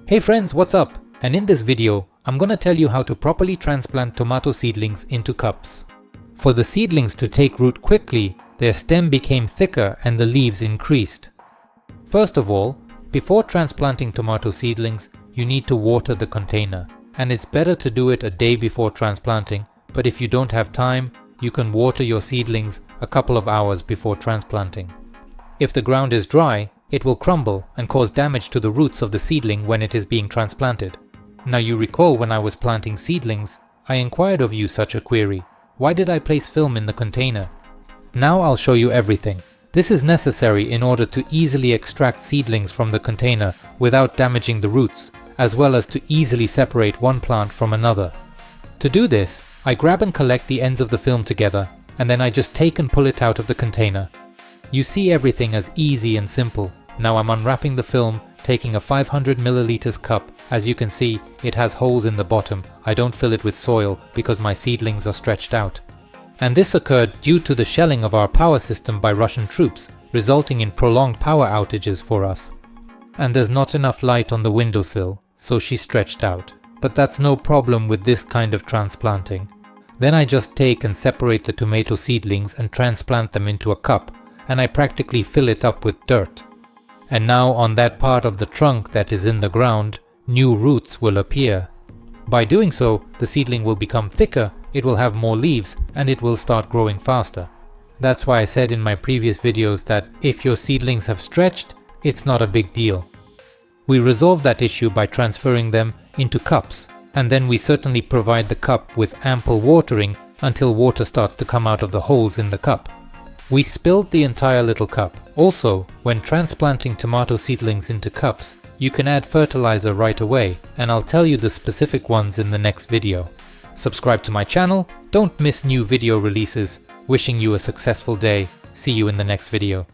Hey friends, what's up? And in this video, I'm gonna tell you how to properly transplant tomato seedlings into cups. For the seedlings to take root quickly, their stem became thicker and the leaves increased. First of all, before transplanting tomato seedlings, you need to water the container. And it's better to do it a day before transplanting, but if you don't have time, you can water your seedlings a couple of hours before transplanting. If the ground is dry, it will crumble and cause damage to the roots of the seedling when it is being transplanted. Now you recall when I was planting seedlings, I inquired of you such a query. Why did I place film in the container? Now I'll show you everything. This is necessary in order to easily extract seedlings from the container without damaging the roots, as well as to easily separate one plant from another. To do this, I grab and collect the ends of the film together, and then I just take and pull it out of the container. You see everything as easy and simple. Now I'm unwrapping the film, taking a 500 milliliters cup. As you can see, it has holes in the bottom. I don't fill it with soil because my seedlings are stretched out. And this occurred due to the shelling of our power system by Russian troops, resulting in prolonged power outages for us. And there's not enough light on the windowsill, so she's stretched out. But that's no problem with this kind of transplanting. Then I just take and separate the tomato seedlings and transplant them into a cup, and I practically fill it up with dirt. And now on that part of the trunk that is in the ground, new roots will appear. By doing so, the seedling will become thicker, it will have more leaves, and it will start growing faster. That's why I said in my previous videos that if your seedlings have stretched, it's not a big deal. We resolve that issue by transferring them into cups, and then we certainly provide the cup with ample watering until water starts to come out of the holes in the cup. We spilled the entire little cup. Also, when transplanting tomato seedlings into cups, you can add fertilizer right away, and I'll tell you the specific ones in the next video. Subscribe to my channel, don't miss new video releases. Wishing you a successful day. See you in the next video.